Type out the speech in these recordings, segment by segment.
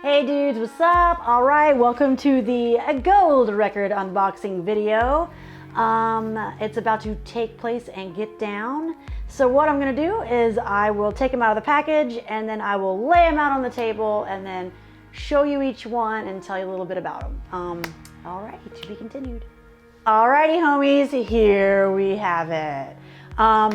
Hey dudes, what's up? All right, welcome to the gold record unboxing video. It's about to take place and get down. So what I'm gonna do is I will take them out of the package and then I will lay them out on the table and then show you each one and tell you a little bit about them. All right, to be continued. Alrighty homies, here we have it.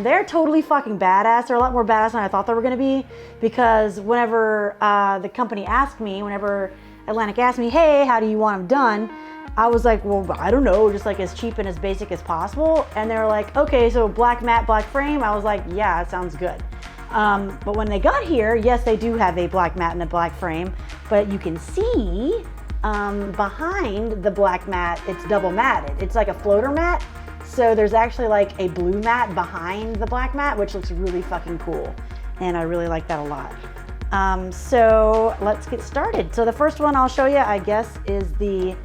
They're totally fucking badass. They're a lot more badass than I thought they were gonna be, because whenever the company asked me, whenever Atlantic asked me, hey, how do you want them done? I was like, well, I don't know, just like as cheap and as basic as possible. And they were like, okay, so black matte, black frame. I was like, yeah, it sounds good. But when they got here, yes, they do have a black matte and a black frame, but you can see behind the black matte, it's double matted. It's like a floater matte. So there's actually like a blue matte behind the black matte, which looks really fucking cool. And I really like that a lot. So let's get started. So the first one I'll show you, I guess, is the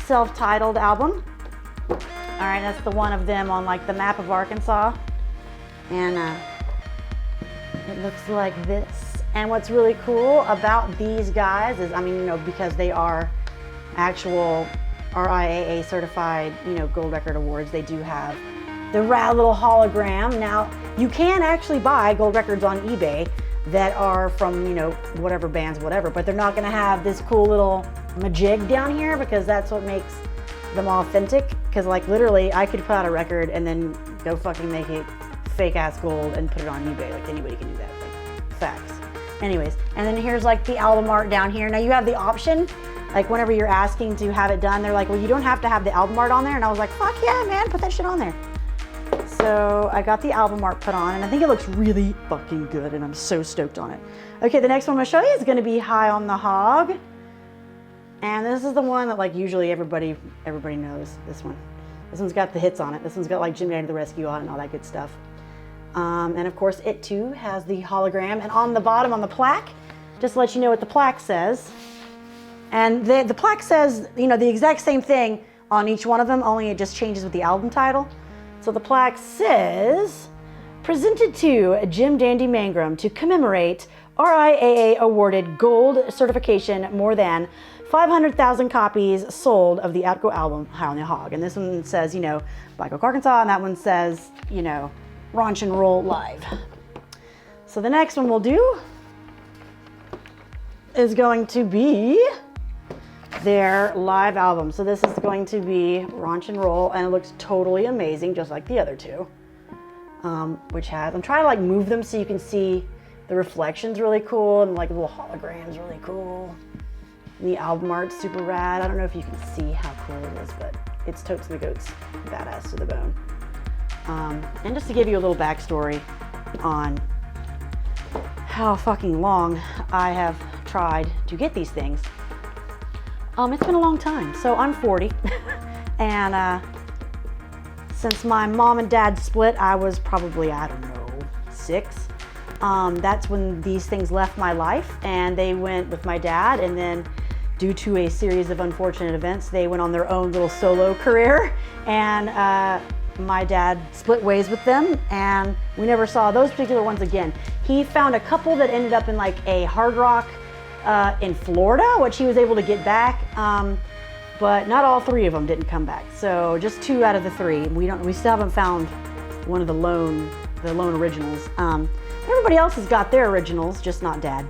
self-titled album. All right, that's the one of them on like the map of Arkansas. And it looks like this. And what's really cool about these guys is, I mean, you know, because they are actual RIAA certified, you know, gold record awards, they do have the rad little hologram. Now, you can actually buy gold records on eBay that are from, you know, whatever bands, whatever, but they're not gonna have this cool little majig down here, because that's what makes them authentic. Because like literally, I could put out a record and then go fucking make it fake ass gold and put it on eBay. Like anybody can do that, like facts. Anyways, and then here's like the album art down here. Now you have the option, like whenever you're asking to have it done, they're like, well, you don't have to have the album art on there. And I was like, fuck yeah, man, put that shit on there. So I got the album art put on and I think it looks really fucking good and I'm so stoked on it. Okay, the next one I'm gonna show you is gonna be High on the Hog. And this is the one that like usually everybody knows, this one. This one's got the hits on it. This one's got like Jim Dandy to the Rescue on it and all that good stuff. And of course it too has the hologram, and on the bottom on the plaque, just to let you know what the plaque says. And the plaque says, you know, the exact same thing on each one of them, only it just changes with the album title. So the plaque says, presented to Jim Dandy Mangrum to commemorate RIAA awarded gold certification, more than 500,000 copies sold of the Outgo album, High on the Hog. And this one says, you know, Black Oak, Arkansas, and that one says, you know, Raunch and Roll Live. So the next one we'll do is going to be their live album. So this is going to be Raunch and Roll, and it looks totally amazing, just like the other two. Which has, I'm trying to like move them so you can see the reflections really cool, and like the little holograms really cool. And the album art's super rad. I don't know if you can see how cool it is, but it's totes the goats, badass to the bone. And just to give you a little backstory on how fucking long I have tried to get these things. It's been a long time. So I'm 40 and since my mom and dad split, I was probably, I don't know, 6. That's when these things left my life, and they went with my dad, and then due to a series of unfortunate events, they went on their own little solo career, and my dad split ways with them, and we never saw those particular ones again. He found a couple that ended up in like a Hard Rock in Florida, which he was able to get back, but not all 3 of them didn't come back. So just 2 out of the 3. We still haven't found one of the lone originals. Everybody else has got their originals, just not Dad.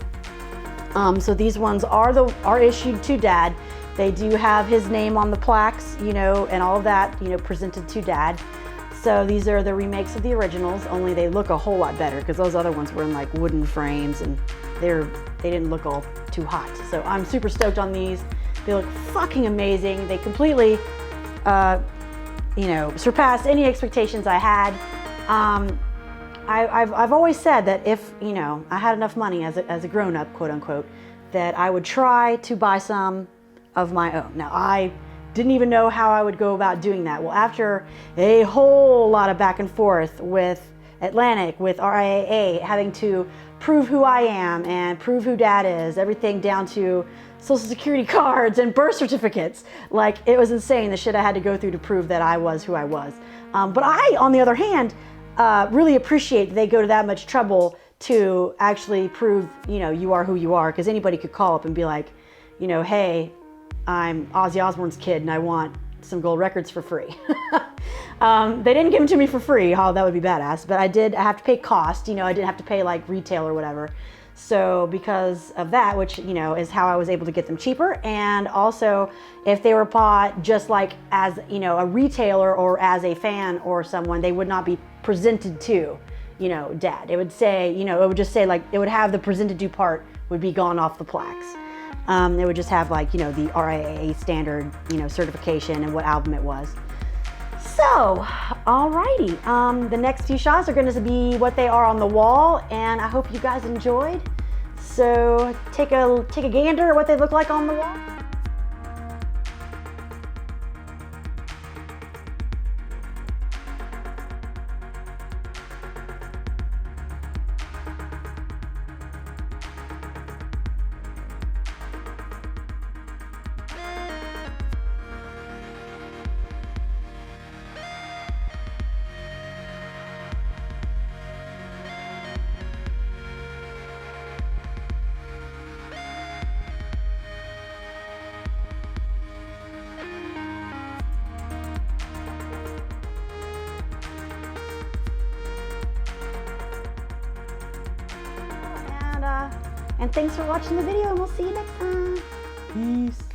So these ones are issued to Dad. They do have his name on the plaques, you know, and all of that, you know, presented to Dad. So these are the remakes of the originals, only they look a whole lot better, because those other ones were in like wooden frames and they didn't look all too hot. So I'm super stoked on these. They look fucking amazing. They completely, you know, surpassed any expectations I had. I've always said that if, you know, I had enough money as a grown-up, quote unquote, that I would try to buy some of my own. Now, I didn't even know how I would go about doing that. Well, after a whole lot of back and forth with Atlantic, with RIAA, having to prove who I am and prove who Dad is, everything down to social security cards and birth certificates. Like, it was insane, the shit I had to go through to prove that I was who I was. But I, on the other hand, really appreciate that they go to that much trouble to actually prove, you know, you are who you are, because anybody could call up and be like, you know, hey, I'm Ozzy Osbourne's kid and I want some gold records for free. They didn't give them to me for free. Oh, that would be badass. But I have to pay cost. You know, I didn't have to pay like retail or whatever. So because of that, which, you know, is how I was able to get them cheaper. And also if they were bought just like as, you know, a retailer or as a fan or someone, they would not be presented to, you know, Dad. It would say, you know, it would just say like, it would have the presented to part would be gone off the plaques. It would just have like, you know, the RIAA standard, you know, certification and what album it was. So, alrighty, the next few shots are going to be what they are on the wall, and I hope you guys enjoyed. So, take a gander at what they look like on the wall. And thanks for watching the video, and we'll see you next time. Peace.